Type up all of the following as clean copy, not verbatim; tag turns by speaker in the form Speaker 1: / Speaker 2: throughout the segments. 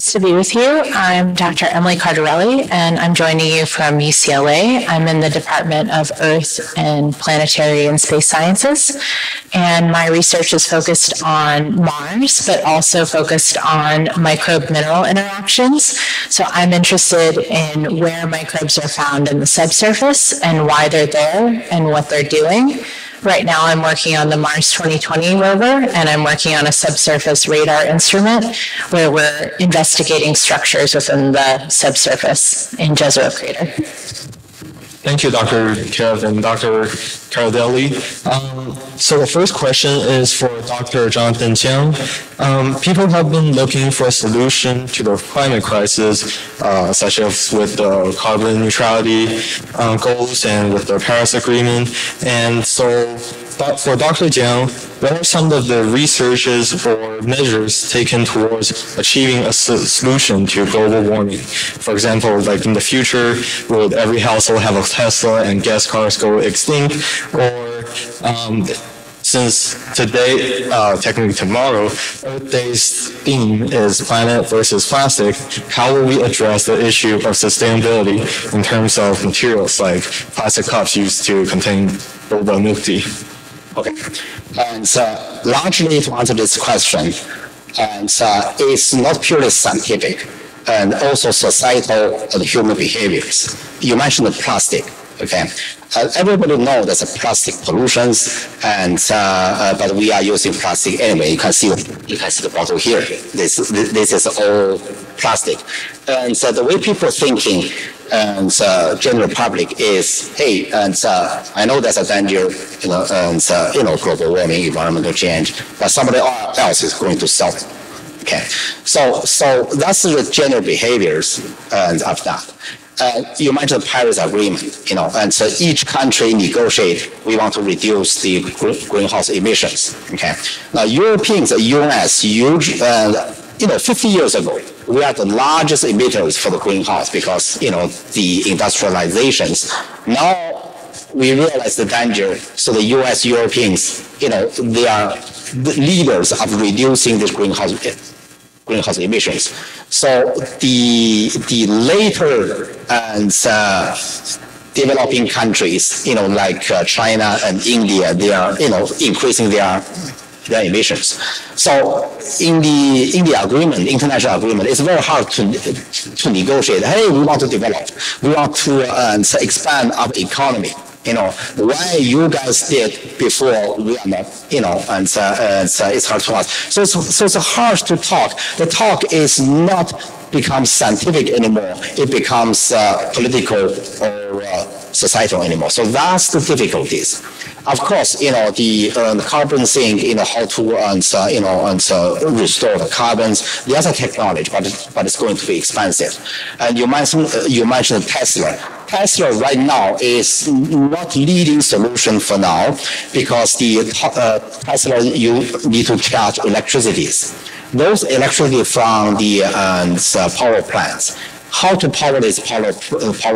Speaker 1: Nice to be with you. I'm Dr. Emily Cardarelli, and I'm joining you from UCLA. I'm in the Department of Earth and Planetary and Space Sciences, and my research is focused on Mars, but also focused on microbe-mineral interactions. So I'm interested in where microbes are found in the subsurface and why they're there and what they're doing. Right now, I'm working on the Mars 2020 rover, and I'm working on a subsurface radar instrument where we're investigating structures within the subsurface in Jezero Crater.
Speaker 2: Thank you, Dr. Kev and Dr. Cardarelli. So the first question is for Dr. Jonathan Jiang. People have been looking for a solution to the climate crisis, such as with the carbon neutrality goals and with the Paris Agreement. And so for Dr. Jiang, what are some of the researches or measures taken towards achieving a solution to global warming? For example, like in the future, will every household have a Tesla and gas cars go extinct? Or since today, technically tomorrow, Earth Day's theme is planet versus plastic, how will we address the issue of sustainability in terms of materials like plastic cups used to contain boba milk tea?
Speaker 3: Okay, and largely to answer this question, and it's not purely scientific, and also societal and human behaviors. You mentioned the plastic. Okay, everybody knows there's a plastic pollutions, and but we are using plastic anyway. You can see the bottle here. This is all plastic, and so the way people are thinking, and general public is, hey, and I know there's a danger, and global warming, environmental change, but somebody else is going to solve it. Okay, so that's the general behaviors of that. You mentioned the Paris Agreement, and so each country negotiate, we want to reduce the greenhouse emissions. Okay, now Europeans, the US, huge, 50 years ago, we are the largest emitters for the greenhouse because, the industrializations. Now we realize the danger, so the US, Europeans, they are the leaders of reducing this greenhouse emissions. So the later and developing countries, like China and India, they are increasing their emissions. So in the agreement, international agreement, it's very hard to negotiate. Hey, we want to develop, we want to expand our economy. Why you guys did before, we are not, and it's hard to ask. So it's hard to talk. The talk is not becomes scientific anymore. It becomes political or societal anymore. So that's the difficulties. Of course, the carbon thing, how to restore the carbons. There's a technology, but it's going to be expensive. And you mentioned Tesla. Tesla right now is not leading solution for now because the Tesla, you need to charge electricities. Those electricity from the power plants. How to power this power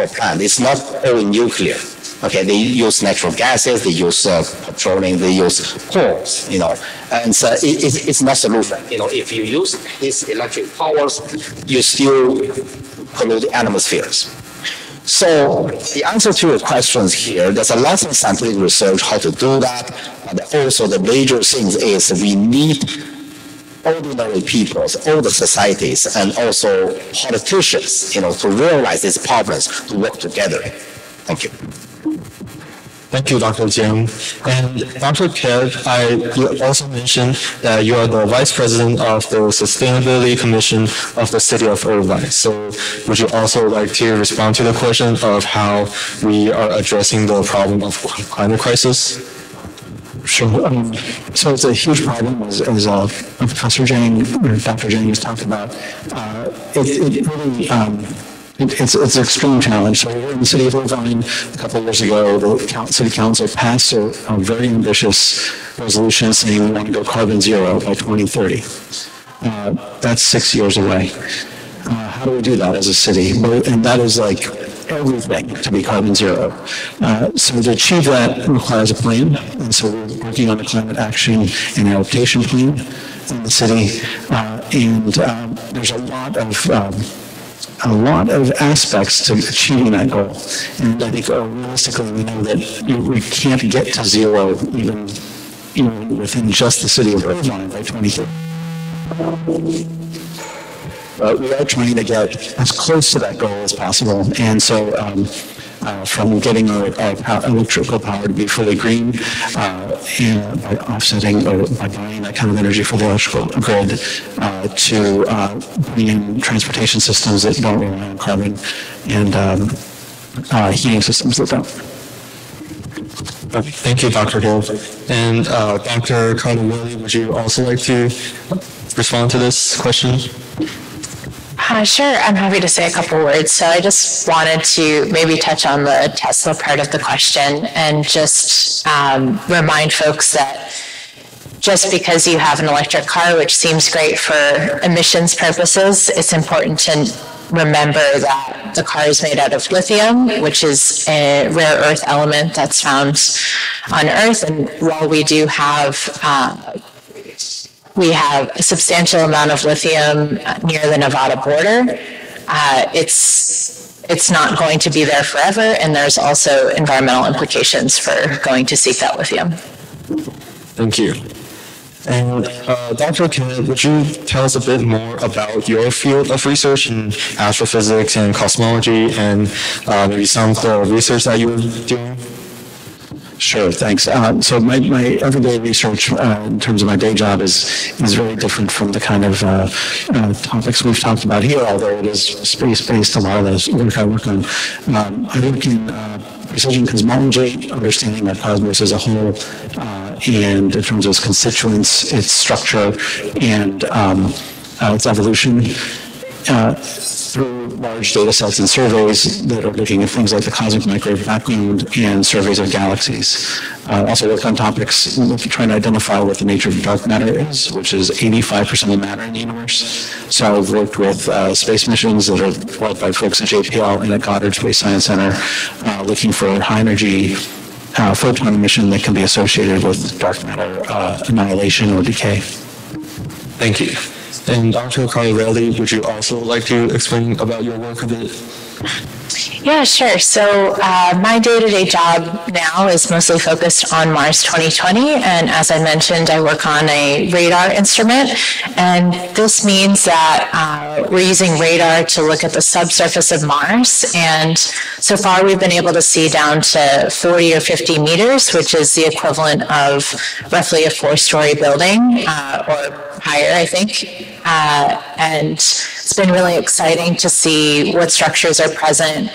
Speaker 3: plant? It's not all nuclear. Okay, they use natural gases, they use petroleum, they use coals, and so it's not solution. If you use these electric powers, you still pollute the atmospheres. So the answer to your questions here, there's a lot of scientific research how to do that, but also the major thing is we need ordinary people, all the societies, and also politicians, to realize these problems, to work together. Thank you.
Speaker 2: Thank you, Dr. Jiang. And Dr. Kev, you also mentioned that you are the Vice President of the Sustainability Commission of the City of Irvine. So would you also like to respond to the question of how we are addressing the problem of climate crisis?
Speaker 4: Sure. So it's a huge problem, as Professor Jiang or Dr. Jiang has talked about. It really it's an extreme challenge. So here in the city of Irvine, a couple of years ago, the city council passed a very ambitious resolution saying we want to go carbon zero by 2030. That's 6 years away. How do we do that as a city? And that is like everything to be carbon zero. So to achieve that requires a plan. And so we're working on a climate action and adaptation plan in the city. there's a lot of aspects to achieving that goal. And I think realistically, we know that we can't get to zero even within just the city of Irvine by 2030. We are trying to get as close to that goal as possible. And so from getting our electrical power to be fully green and by offsetting or by buying that kind of energy for the electrical grid to putting in transportation systems that don't rely on carbon and heating systems that don't.
Speaker 2: Thank you, Dr. Hill. And Dr. Cardarelli, would you also like to respond to this question?
Speaker 1: Sure, I'm happy to say a couple words. So I just wanted to maybe touch on the Tesla part of the question and just remind folks that just because you have an electric car, which seems great for emissions purposes, it's important to remember that the car is made out of lithium, which is a rare earth element that's found on Earth. And while we do have a substantial amount of lithium near the Nevada border, it's not going to be there forever, and there's also environmental implications for going to seek that lithium.
Speaker 2: Thank you. And Dr. Kenneth, would you tell us a bit more about your field of research in astrophysics and cosmology, and maybe some of the research that you were doing?
Speaker 4: Sure, thanks. So my everyday research in terms of my day job is very different from the kind of topics we've talked about here, although it is space-based, a lot of the work I work on. I work in precision cosmology, understanding our cosmos as a whole, and in terms of its constituents, its structure, and its evolution. Through large data sets and surveys that are looking at things like the cosmic microwave background and surveys of galaxies. Also work on topics trying to identify what the nature of dark matter is, which is 85% of matter in the universe. So I've worked with space missions that are led by folks at JPL and at Goddard Space Science Center, looking for high energy photon emission that can be associated with dark matter annihilation or decay.
Speaker 2: Thank you. And Dr. Cardarelli, would you also like to explain about your work a bit?
Speaker 1: Yeah, sure. So my day-to-day job now is mostly focused on Mars 2020. And as I mentioned, I work on a radar instrument. And this means that we're using radar to look at the subsurface of Mars. And so far, we've been able to see down to 40 or 50 meters, which is the equivalent of roughly a 4-story building or higher, I think. And it's been really exciting to see what structures are present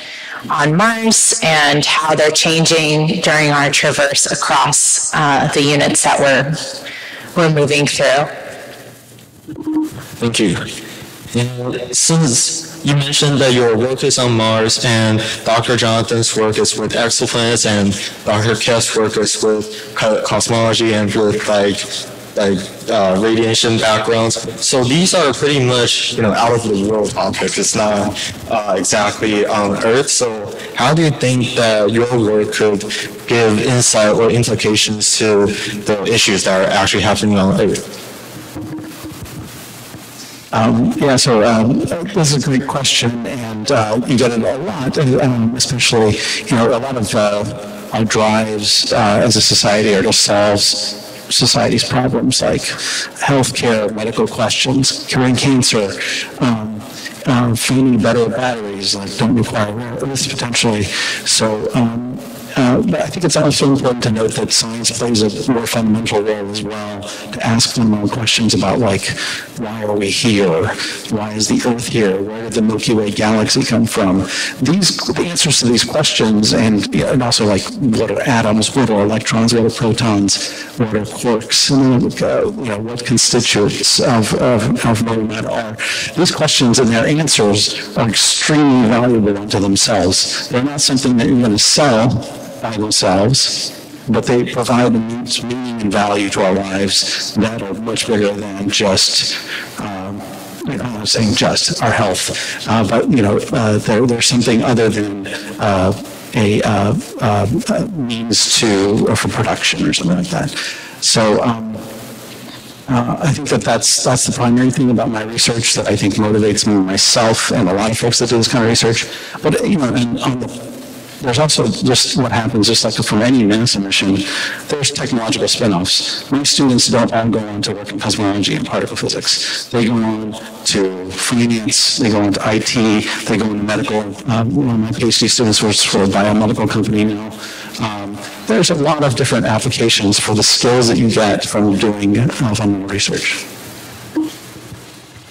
Speaker 1: on Mars and how they're changing during our traverse across the units that we're moving through.
Speaker 2: Thank you. And since you mentioned that your work is on Mars and Dr. Jonathan's work is with exoplanets and Dr. Kev's work is with cosmology and with radiation backgrounds. So these are pretty much, out of the world topics. It's not exactly on Earth. So how do you think that your work could give insight or implications to the issues that are actually happening on Earth?
Speaker 4: This is a great question, and you get it a lot, especially, a lot of our drives as a society are to solve society's problems like healthcare, medical questions, curing cancer, finding better batteries that don't require rare earths potentially. So, but I think it's also important to note that science plays a more fundamental role as well, to ask fundamental questions about why are we here? Why is the Earth here? Where did the Milky Way galaxy come from? The answers to these questions, and also what are atoms? What are electrons? What are protons? What are quarks? And what constituents of matter matter are? These questions and their answers are extremely valuable unto themselves. They're not something that you're going to sell by themselves, but they provide immense meaning and value to our lives that are much bigger than just, I'm not saying just our health, but there's something other than a means for production or something like that. So I think that's the primary thing about my research that I think motivates me, myself, and a lot of folks that do this kind of research. But and there's also just what happens, just like from any NASA mission, there's technological spin-offs. My students don't all go on to work in cosmology and particle physics. They go on to finance, they go on to IT, they go into medical. One of my PhD students works for a biomedical company now. There's a lot of different applications for the skills that you get from doing fundamental research.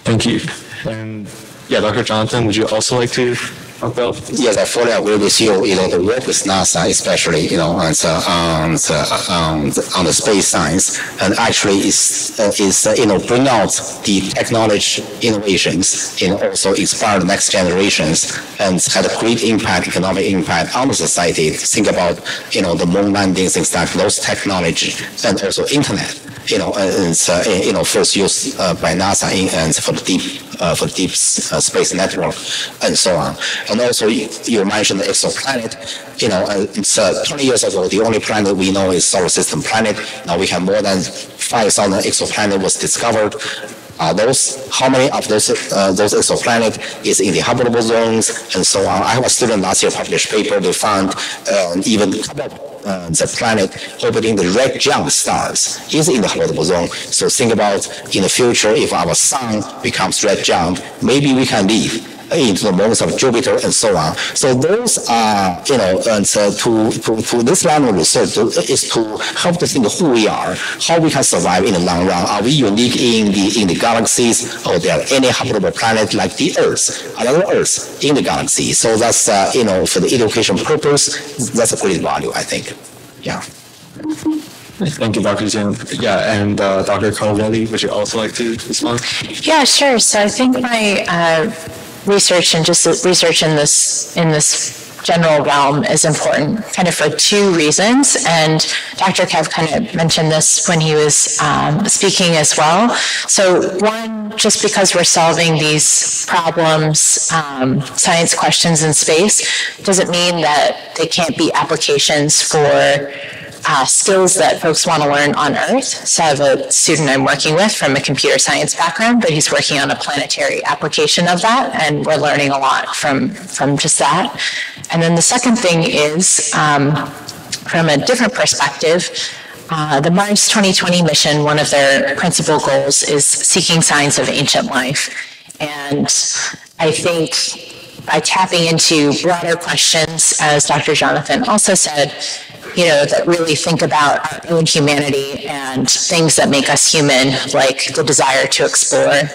Speaker 2: Thank you. And yeah, Dr. Jonathan, would you also like to talk about?
Speaker 3: Yes, I fully agree with you. The work with NASA, especially, on the space science, and actually is bring out the technology innovations, also inspire the next generations, and had a great impact, economic impact on the society. Think about, the moon landings, things like those technology, and also internet. First used by NASA for the deep space network and so on. And also, you mentioned the exoplanet. It's 20 years ago, the only planet we know is solar system planet. Now we have more than 5,000 exoplanets was discovered. How many of those exoplanets is in the habitable zones and so on? I have a student last year published paper. They found even the planet orbiting the red giant stars is in the habitable zone. So think about in the future, if our sun becomes red giant, maybe we can live into the moons of Jupiter and so on. So those are, to this line of research is to help to think who we are, how we can survive in the long run. Are we unique in the galaxies, or there are any habitable planet like the Earth, another Earth in the galaxy? So that's, for the education purpose, that's a great value, I think. Yeah.
Speaker 2: Thank you, Dr. Jiang. Yeah, and Dr. Cardelli, would you also like to respond?
Speaker 1: Yeah, sure. So I think my research and just research in this general realm is important kind of for two reasons. And Dr. Kev kind of mentioned this when he was speaking as well. So one, just because we're solving these problems, science questions in space, doesn't mean that they can't be applications for skills that folks want to learn on Earth. So I have a student I'm working with from a computer science background, but he's working on a planetary application of that, and we're learning a lot from just that. And then the second thing is, from a different perspective, the Mars 2020 mission, one of their principal goals is seeking signs of ancient life. And I think by tapping into broader questions, as Dr. Jonathan also said, that really think about our own humanity and things that make us human, like the desire to explore.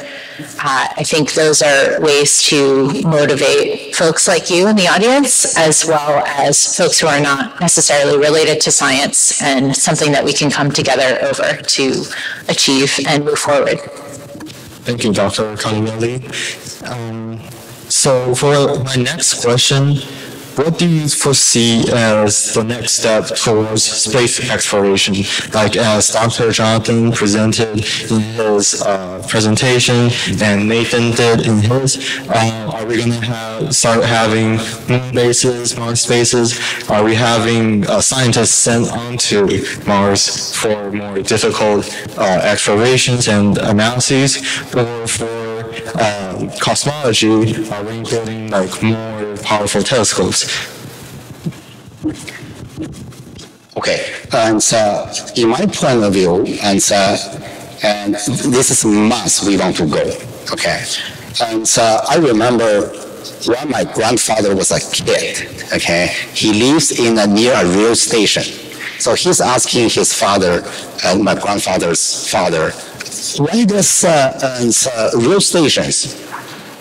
Speaker 1: I think those are ways to motivate folks like you in the audience, as well as folks who are not necessarily related to science, and something that we can come together over to achieve and move forward.
Speaker 2: Thank you, Dr. Cardelli. So for my next question, what do you foresee as the next step towards space exploration? Like as Dr. Jonathan presented in his presentation and Nathan did in his, are we going to start having moon bases, Mars bases? Are we having scientists sent onto Mars for more difficult explorations and analyses? Or for cosmology, are we including like more powerful telescopes?
Speaker 3: Okay, and in my point of view, and this is Mars we want to go. Okay, and I remember when my grandfather was a kid. Okay, he lives near a rail station, so he's asking his father and my grandfather's father, why does rail stations?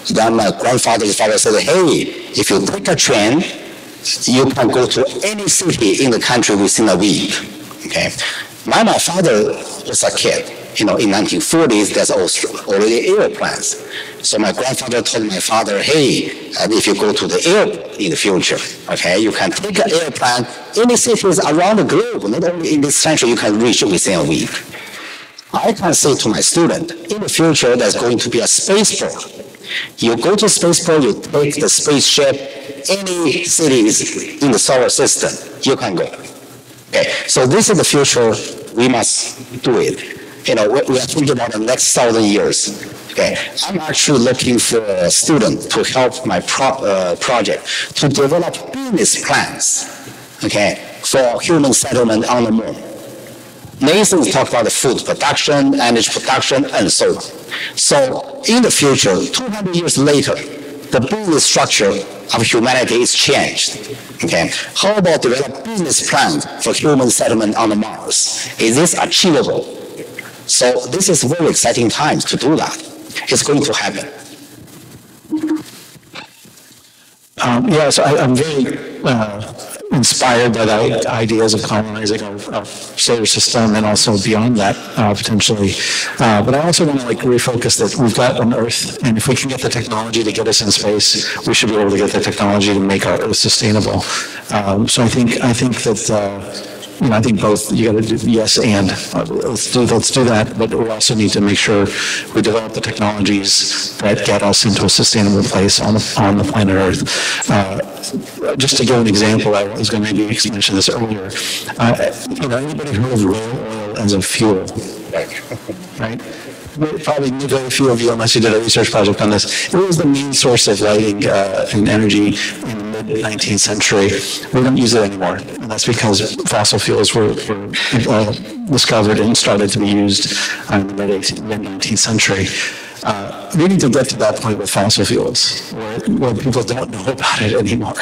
Speaker 3: Then my grandfather's father said, hey, if you take a train, you can go to any city in the country within a week. Okay. My father was a kid. In 1940s, there's already airplanes. So my grandfather told my father, hey, if you go to the airport in the future, okay, you can take an airplane, any cities around the globe, not only in this century, you can reach within a week. I can say to my student, in the future, there's going to be a spaceport. You go to spaceport, you take the spaceship, any cities in the solar system, you can go. Okay, so this is the future, we must do it. we are thinking about the next 1,000 years. Okay, I'm actually looking for a student to help my project to develop business plans, okay, for human settlement on the moon. Nathan talked about the food production, energy production, and so on. So in the future, 200 years later, the business structure of humanity is changed. Okay, how about develop business plans for human settlement on the Mars? Is this achievable? So this is very exciting times to do that. It's going to happen.
Speaker 4: Yes, I'm very inspired by the ideas of colonizing our solar system and also beyond that, potentially. But I also want to refocus that we've got an Earth, and if we can get the technology to get us in space, we should be able to get the technology to make our Earth sustainable. So I think that. I think both, you got to do yes and. Let's do that, but we also need to make sure we develop the technologies that get us into a sustainable place on the planet Earth. Just to give an example, I was going to maybe mention this earlier. Anybody heard of rail oil as a fuel? Right? Probably very few of you, unless you did a research project on this. It was the main source of lighting and energy in the mid-19th century. We don't use it anymore, and that's because fossil fuels were discovered and started to be used in the mid-19th century. We need to get to that point with fossil fuels, where people don't know about it anymore.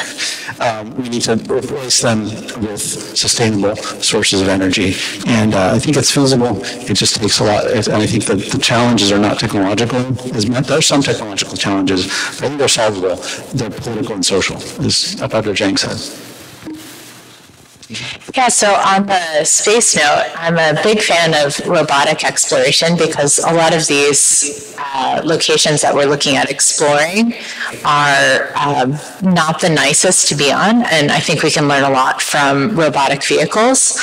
Speaker 4: We need to replace them with sustainable sources of energy, and I think it's feasible. It just takes a lot, and I think that the challenges are not technological. There's some technological challenges, but I think they're solvable. They're political and social, as Dr. Zhang said.
Speaker 1: Yeah, so on the space note, I'm a big fan of robotic exploration because a lot of these locations that we're looking at exploring are not the nicest to be on, and I think we can learn a lot from robotic vehicles.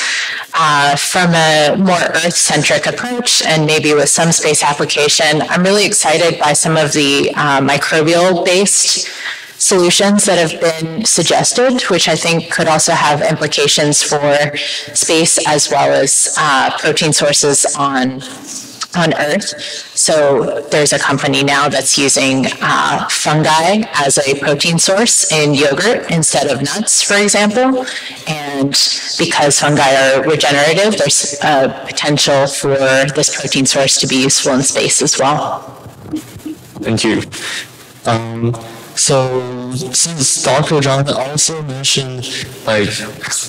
Speaker 1: From a more Earth-centric approach and maybe with some space application, I'm really excited by some of the microbial-based solutions that have been suggested, which I think could also have implications for space as well as protein sources on Earth. So there's a company now that's using fungi as a protein source in yogurt instead of nuts, for example. And because fungi are regenerative, there's a potential for this protein source to be useful in space as well.
Speaker 2: Thank you. So since Dr. John also mentioned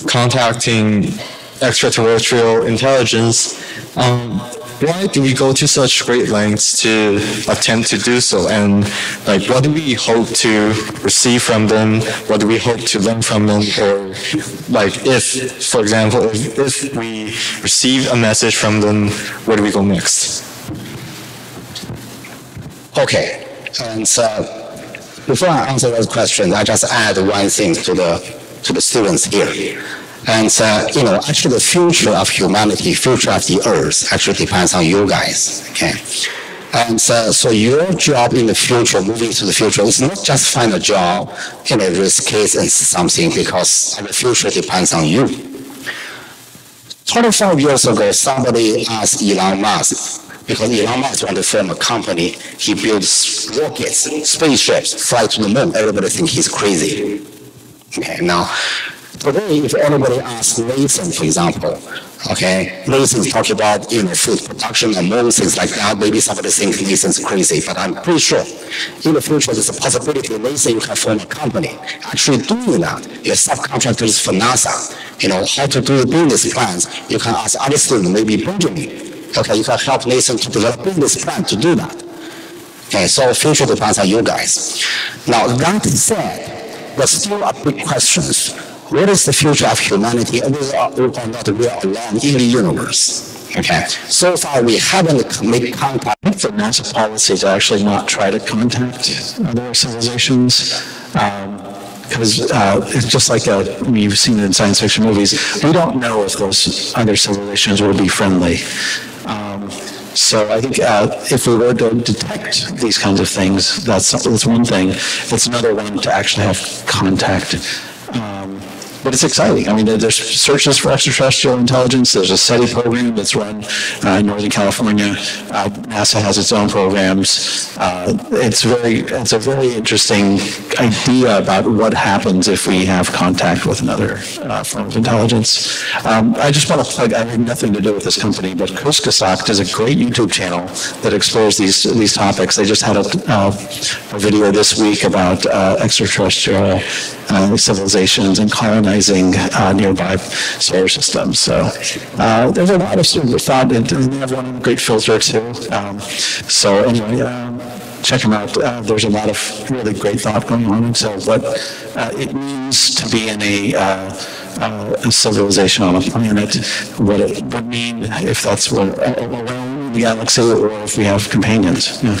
Speaker 2: contacting extraterrestrial intelligence, why do we go to such great lengths to attempt to do so? And what do we hope to receive from them? What do we hope to learn from them? Or if, for example, if we receive a message from them, where do we go next?
Speaker 3: Okay, and before I answer those questions, I just add one thing to the students here. And, actually the future of humanity, future of the Earth actually depends on you guys, okay? And so your job in the future, moving to the future, is not just find a job in a risk case and something, because the future depends on you. 25 years ago, somebody asked Elon Musk, because Elon Musk wanted to form a company, he builds rockets, spaceships, fly to the moon. Everybody thinks he's crazy. Okay, now, today, if anybody asks Nathan, for example, okay, Nathan's talking about food production and moon, things like that, maybe somebody thinks Nathan's crazy, but I'm pretty sure in the future there's a possibility Nathan you can form a company. Actually doing that, your subcontractors for NASA, how to do the business plans, you can ask other students, maybe Benjamin. Okay, you can help Nathan to develop business plan to do that. Okay, so future depends on you guys. Now, that said, there's still a big question. What is the future of humanity and whether or not we are alone in the universe? Okay, so far we haven't made contact.
Speaker 4: I think the NASA policy to actually not try to contact other civilizations. Because it's just like we've seen it in science fiction movies. We don't know if those other civilizations will be friendly. So I think if we were to detect these kinds of things, that's one thing. It's another one to actually have contact. but it's exciting. I mean, there's searches for extraterrestrial intelligence. There's a SETI program that's run in Northern California. NASA has its own programs. It's a very interesting idea about what happens if we have contact with another form of intelligence. I just want to plug, I have nothing to do with this company, but Kuskasak does a great YouTube channel that explores these topics. They just had a video this week about extraterrestrial civilizations and colonizing nearby solar systems. So there's a lot of thought, and they have one great filter too. So anyway, check them out. There's a lot of really great thought going on. So what it means to be in a civilization on a planet, what it would mean if that's around the galaxy or if we have companions. Yeah.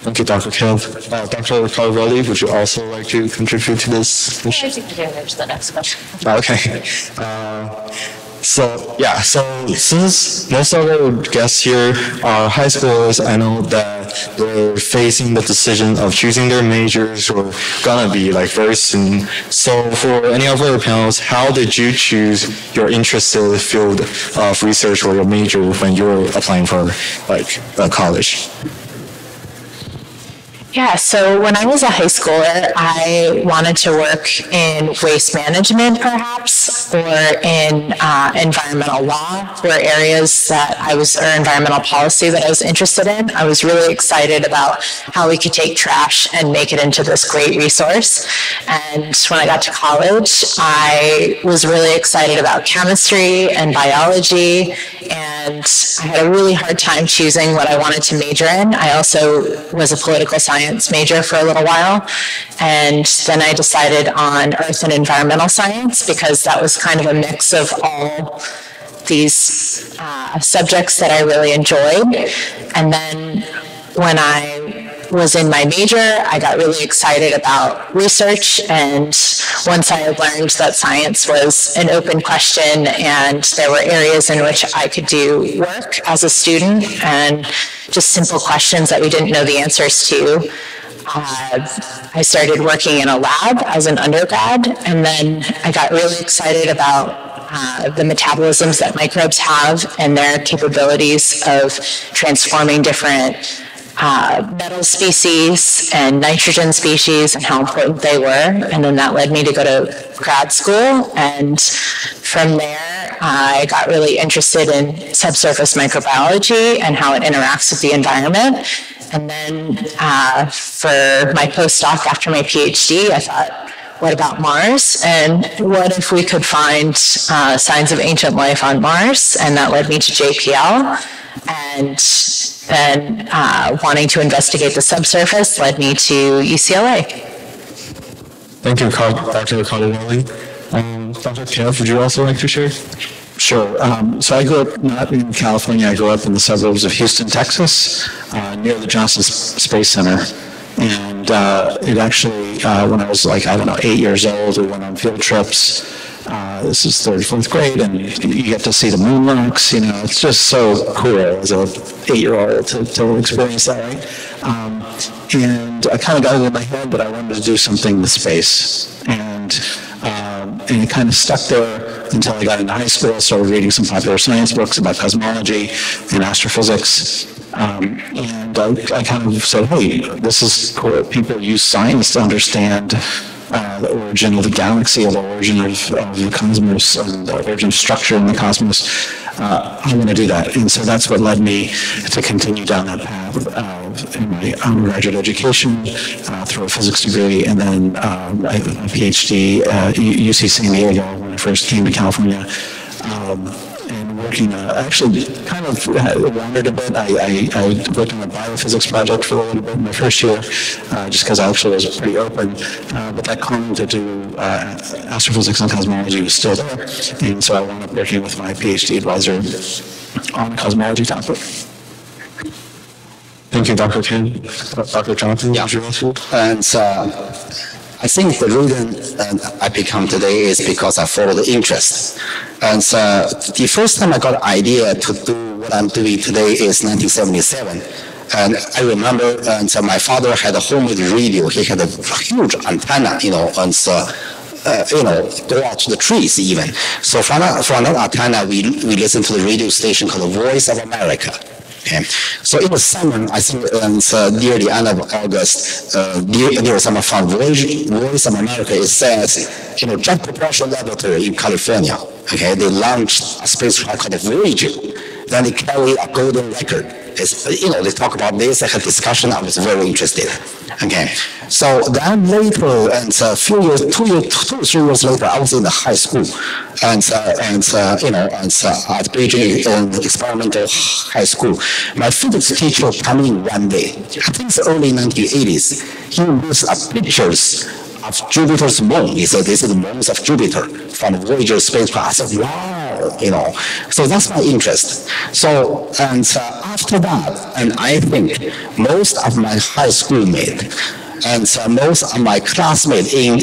Speaker 2: Thank you, Dr. Kev. Dr. Cardelli, would you also like to contribute to this?
Speaker 1: I think we can go to the next question.
Speaker 2: Okay. So since most of our guests here are high schoolers, I know that they're facing the decision of choosing their majors or gonna be like very soon. So for any of our panels, how did you choose your interested field of research or your major when you were applying for like college?
Speaker 1: Yeah, so when I was a high schooler, I wanted to work in waste management, perhaps, or in environmental law, were areas that or environmental policy that I was interested in. I was really excited about how we could take trash and make it into this great resource. And when I got to college, I was really excited about chemistry and biology, and I had a really hard time choosing what I wanted to major in. I also was a political science major for a little while, and then I decided on earth and environmental science because that was kind of a mix of all these subjects that I really enjoyed. And then when I was in my major, I got really excited about research, and once I had learned that science was an open question and there were areas in which I could do work as a student and just simple questions that we didn't know the answers to, I started working in a lab as an undergrad, and then I got really excited about the metabolisms that microbes have and their capabilities of transforming different metal species and nitrogen species and how important they were. And then that led me to go to grad school. And from there, I got really interested in subsurface microbiology and how it interacts with the environment. And then for my postdoc after my PhD, I thought, what about Mars? And what if we could find signs of ancient life on Mars? And that led me to JPL. And then wanting to investigate the subsurface led me to UCLA.
Speaker 2: Thank you, Dr. Cardelli. Dr. Kev, would you also like to share?
Speaker 4: Sure. So I grew up not in California. I grew up in the suburbs of Houston, Texas, near the Johnson Space Center. And it actually, when I was 8 years old, we went on field trips. This is third, fourth grade, and you get to see the moon rocks. It's just so cool as an 8-year-old to experience that, right? And I kind of got it in my head that I wanted to do something with space. And it kind of stuck there until I got into high school. I started reading some popular science books about cosmology and astrophysics. And I kind of said, hey, this is cool. People use science to understand the origin of the galaxy, or the origin of the cosmos, and the origin of structure in the cosmos. I'm going to do that. And so that's what led me to continue down that path in my undergraduate education through a physics degree, and then a PhD at UC San Diego when I first came to California. And working, actually kind of wandered a bit. I worked on a biophysics project for a little bit in my first year, just because I actually was pretty open. But that calling to do astrophysics and cosmology was still there. And so I wound up working with my PhD advisor on a cosmology topic.
Speaker 2: Thank you, Dr. Ken. Dr. Jonathan,
Speaker 3: yeah. And I think the reason I become today is because I follow the interest. And the first time I got an idea to do what I'm doing today is 1977. And I remember, and my father had a home radio. He had a huge antenna, and go out to the trees even. So from that antenna, we listen to the radio station called the Voice of America. Okay. So in the summer, I think near the end of August, near summer from Voice of America, it says, Jet Propulsion Laboratory in California. Okay, they launched a spacecraft called Voyager. Then they carry a golden record. They talk about this. I had discussion. I was very interested. Okay, so then later, and a few years, 2 or 3 years later, I was in the high school, and at Beijing Experimental High School, my physics teacher came in one day. I think it's early 1980s. He used pictures of Jupiter's moon. He said, this is the moons of Jupiter from Voyager spacecraft. I said, wow, So that's my interest. So, after that, and I think most of my high school mates, and most of my classmates in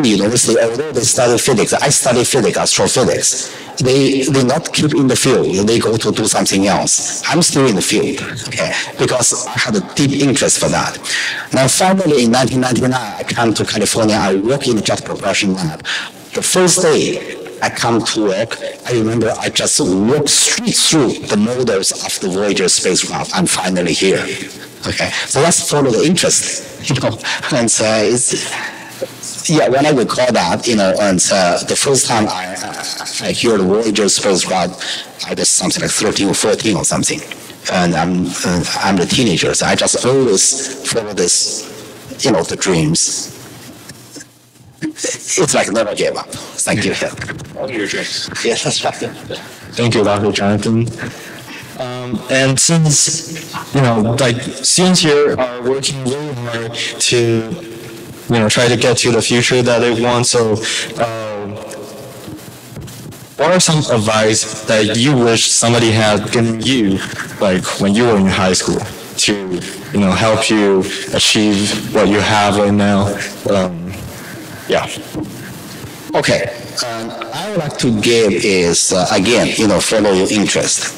Speaker 3: the university, although they study physics, I study physics, astrophysics, they not keep in the field. They go to do something else. I'm still in the field, okay, because I had a deep interest for that. Now, finally, in 1999, I came to California. I work in the Jet Propulsion Lab. The first day I come to work, I remember I just walked straight through the models of the Voyager spacecraft. I'm finally here. Okay, so let's follow the interest, and when I recall that, and the first time I hear the Voyager spacecraft, I was something like 13 or 14 or something, and I'm the teenager, so I just always follow this, the dreams. It's like never gave up. Thank you.
Speaker 2: All your dreams.
Speaker 3: Yes, that's right.
Speaker 2: Thank you, Dr. Jonathan. And since, students here are working really hard to, try to get to the future that they want, so what are some advice that you wish somebody had given you, like when you were in high school, to, help you achieve what you have right now?
Speaker 3: Okay. I would like to give is, again, follow your interest.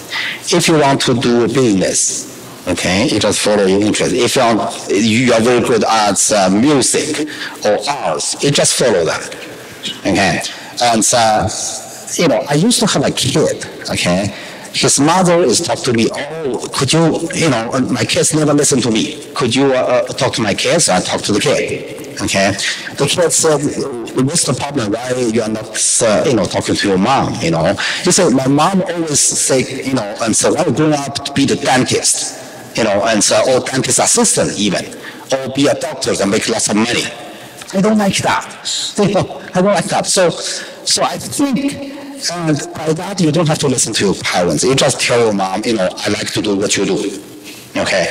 Speaker 3: If you want to do a business, okay, you just follow your interest. If you are very good at music or arts, you just follow that, okay? And, I used to have a kid, okay? His mother is talking to me, could you, my kids never listen to me. Could you talk to my kids? I talk to the kid, okay? The kid said, what's the problem? Why you are not, talking to your mom, He said, my mom always say, and so I grew up to be the dentist, and so, or dentist assistant even, or be a doctor and make lots of money. I don't like that. I don't like that. So I think, and by that, you don't have to listen to your parents. You just tell your mom, I like to do what you do. Okay.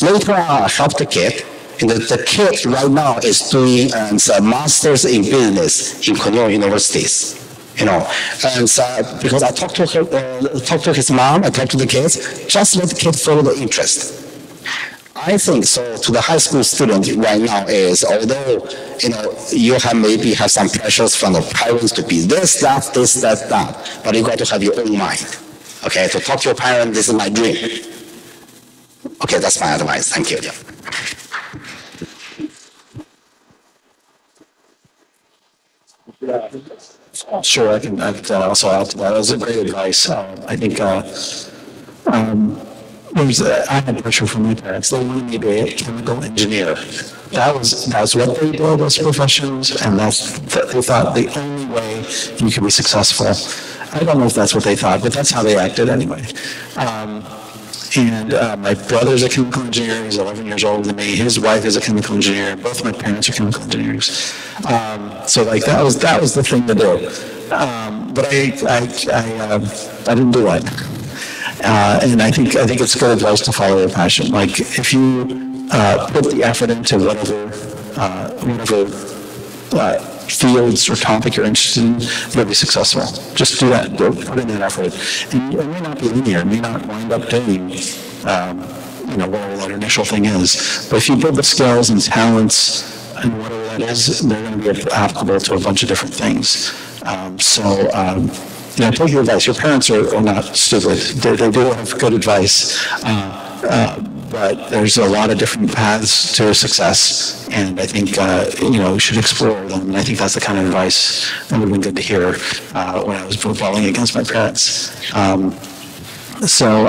Speaker 3: Later on, I helped the kid. And the kid right now is doing a master's in business in Cornell universities. And because I talked to his mom, I talked to the kids, just let the kid follow the interest. I think so. To the high school student right now is, although you maybe have some pressures from the parents to be this, that, but you got to have your own mind. Okay, to talk to your parents, this is my dream. Okay, that's my advice. Thank you.
Speaker 4: Sure, I can also add to that. That was a great advice. I think I had pressure from my parents. They wanted me to be a chemical engineer. That's what they did as professions, and they thought the only way you could be successful. I don't know if that's what they thought, but that's how they acted anyway. And my brother's a chemical engineer. He's 11 years older than me. His wife is a chemical engineer. Both my parents are chemical engineers. So that was the thing to do. But I didn't do it. And I think it's good advice to follow your passion. Like if you put the effort into whatever fields or topic you're interested in, you'll be successful. Just do that. Put in that effort. And it may not be linear. It may not wind up doing, whatever that initial thing is. But if you build the skills and talents and whatever that is, they're going to be applicable to a bunch of different things. Take your advice. Your parents are not stupid. They do have good advice. but there's a lot of different paths to success, and I think, we should explore them, and I think that's the kind of advice that would have been good to hear when I was rebelling against my parents. So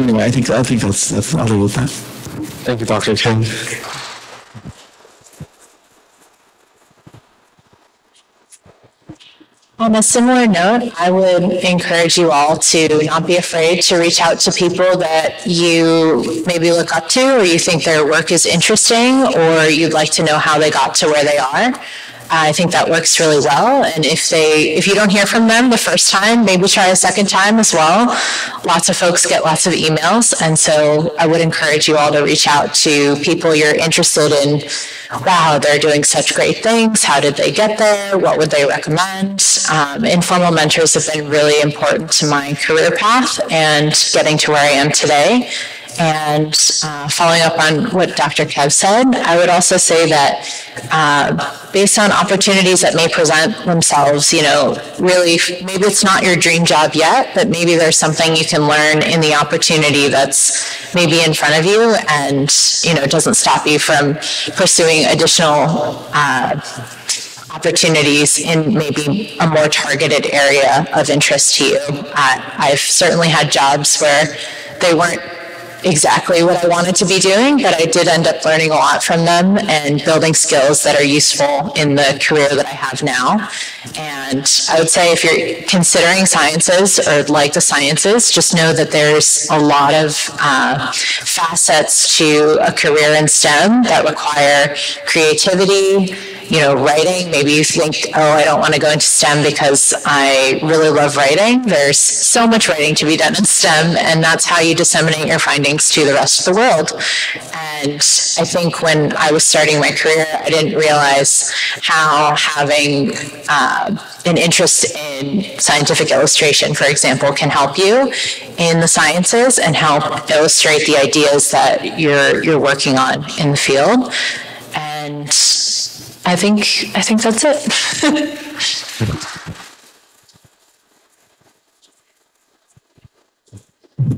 Speaker 4: anyway, I think that's I'll leave with that.
Speaker 2: Thank you, Dr. Chen.
Speaker 1: On a similar note, I would encourage you all to not be afraid to reach out to people that you maybe look up to, or you think their work is interesting, or you'd like to know how they got to where they are. I think that works really well. And if you don't hear from them the first time, maybe try a second time as well. Lots of folks get lots of emails. And so I would encourage you all to reach out to people you're interested in. Wow, they're doing such great things. How did they get there? What would they recommend? Informal mentors have been really important to my career path and getting to where I am today. And following up on what Dr. Kev said, I would also say that based on opportunities that may present themselves, really, maybe it's not your dream job yet, but maybe there's something you can learn in the opportunity that's maybe in front of you, and, doesn't stop you from pursuing additional opportunities in maybe a more targeted area of interest to you. I've certainly had jobs where they weren't exactly what I wanted to be doing, but I did end up learning a lot from them and building skills that are useful in the career that I have now. And I would say if you're considering sciences or like the sciences, just know that there's a lot of facets to a career in STEM that require creativity, writing. Maybe you think, oh, I don't want to go into STEM because I really love writing. There's so much writing to be done in STEM, and that's how you disseminate your findings to the rest of the world. And I think when I was starting my career, I didn't realize how having an interest in scientific illustration, for example, can help you in the sciences and help illustrate the ideas that you're working on in the field. And I think that's it.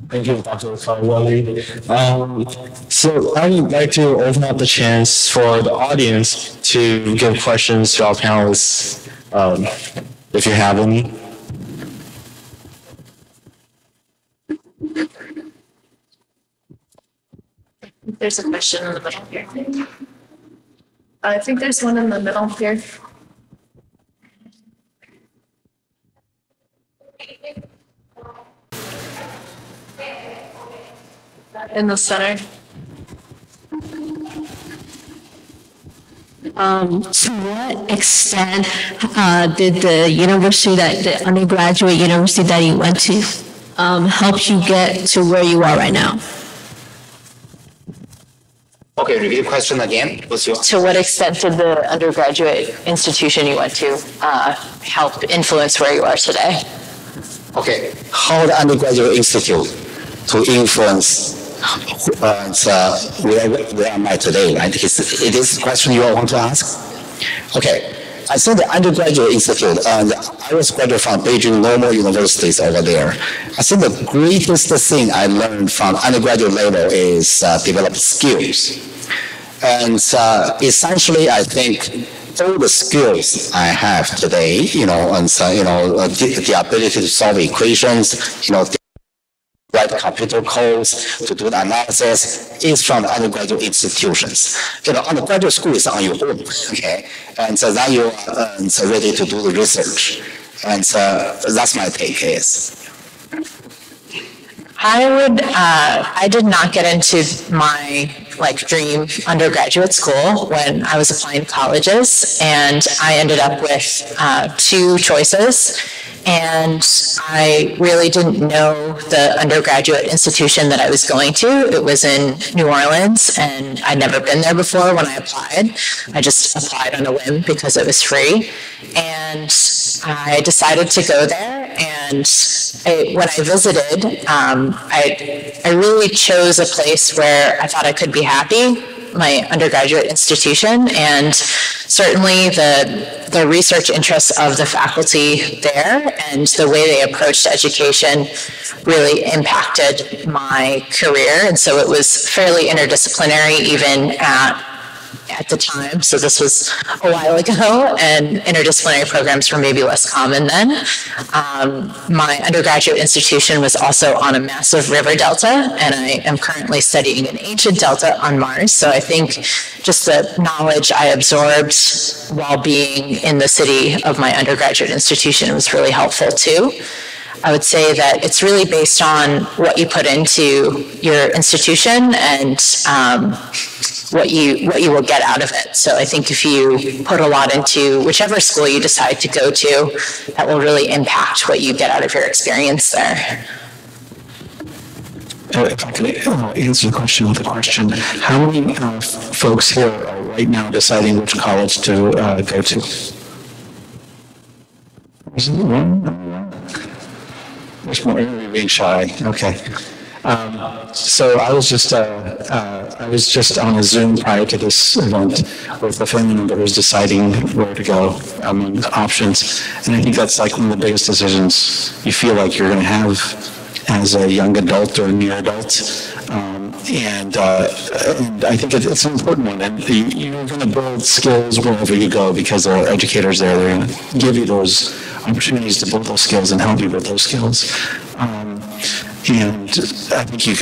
Speaker 2: Thank you, Dr. Cardelli. So I would like to open up the chance for the audience to give questions to our panelists, if you have any.
Speaker 1: There's a question in the middle here. I think there's one in the middle here. In the center.
Speaker 5: To what extent did the undergraduate university that you went to help you get to where you are right now?
Speaker 3: Okay, repeat the question again.
Speaker 1: To what extent did the undergraduate institution you went to help influence where you are today?
Speaker 3: Okay, how the undergraduate institute to influence where am I today, right? It is the question you all want to ask? Okay, I think the undergraduate institute, and I was graduate from Beijing normal universities over there. I think the greatest thing I learned from undergraduate level is develop skills. And essentially, I think all the skills I have today, the ability to solve equations, write computer codes, to do the analysis, is from the undergraduate institutions. Undergraduate school is on your own, okay? And so then you are ready to do the research. And that's my take is.
Speaker 1: I did not get into my dream undergraduate school when I was applying to colleges, and I ended up with two choices. And I really didn't know the undergraduate institution that I was going to. It was in New Orleans, and I'd never been there before when I applied. I just applied on a whim because it was free. And I decided to go there, and when I visited, I really chose a place where I thought I could be happy. my undergraduate institution, and certainly the research interests of the faculty there and the way they approached education really impacted my career. And so it was fairly interdisciplinary even at the time. So this was a while ago, and interdisciplinary programs were maybe less common then. My undergraduate institution was also on a massive river delta, and I am currently studying an ancient delta on Mars. So I think just the knowledge I absorbed while being in the city of my undergraduate institution was really helpful too. I would say that it's really based on what you put into your institution and what you will get out of it. So I think if you put a lot into whichever school you decide to go to, that will really impact what you get out of your experience there.
Speaker 4: If I could answer the question with a question, how many folks here are right now deciding which college to go to? Is it one? There's more being shy. Okay. So I was just on a Zoom prior to this event with a family member who was deciding where to go among options, and I think that's like one of the biggest decisions you feel like you're going to have as a young adult or a near adult. And I think it's an important one. And you're going to build skills wherever you go because there are educators there. They're going to give you those opportunities to build those skills and help you build those skills. And I think the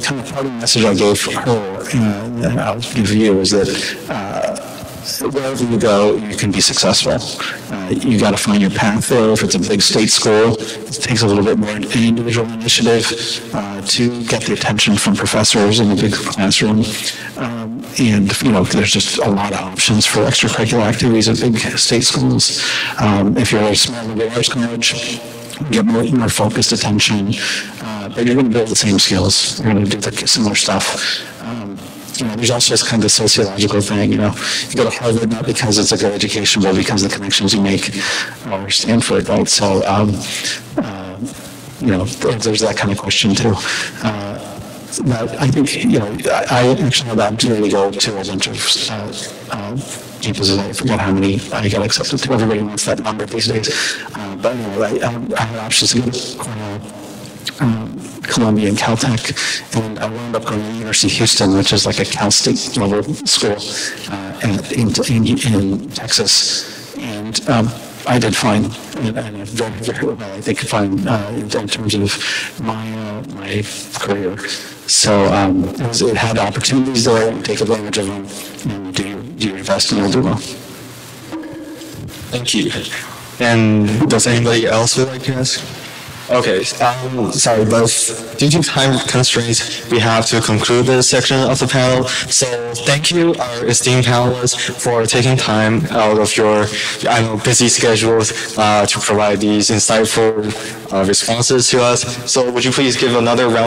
Speaker 4: kind of parting message I gave her, and I'll give you, is that wherever you go, you can be successful. You got to find your path there. If it's a big state school, it takes a little bit more individual initiative to get the attention from professors in a big classroom. And there's just a lot of options for extracurricular activities at big state schools. If you're a small liberal arts college, get more focused attention, but you're going to build the same skills. You're going to do the similar stuff. There's also this kind of sociological thing, you go to Harvard not because it's a good education, but because of the connections you make, or Stanford, right? So, there's that kind of question too. But I think, I actually had the opportunity to go to a bunch of campuses. I forget how many I got accepted to. Everybody wants that number these days. But anyway, I had options to go to Cornell, Columbia, and Caltech, and I wound up going to the University of Houston, which is like a Cal State level school in Texas, and I did fine, and very well, I think fine in terms of my career. So it had opportunities there, and take advantage of them, and do your best, and you'll do well.
Speaker 2: Thank you. And does anybody else would like to ask? Okay, sorry, but due to time constraints, we have to conclude this section of the panel. So thank you, our esteemed panelists, for taking time out of your, busy schedules to provide these insightful responses to us. So would you please give another round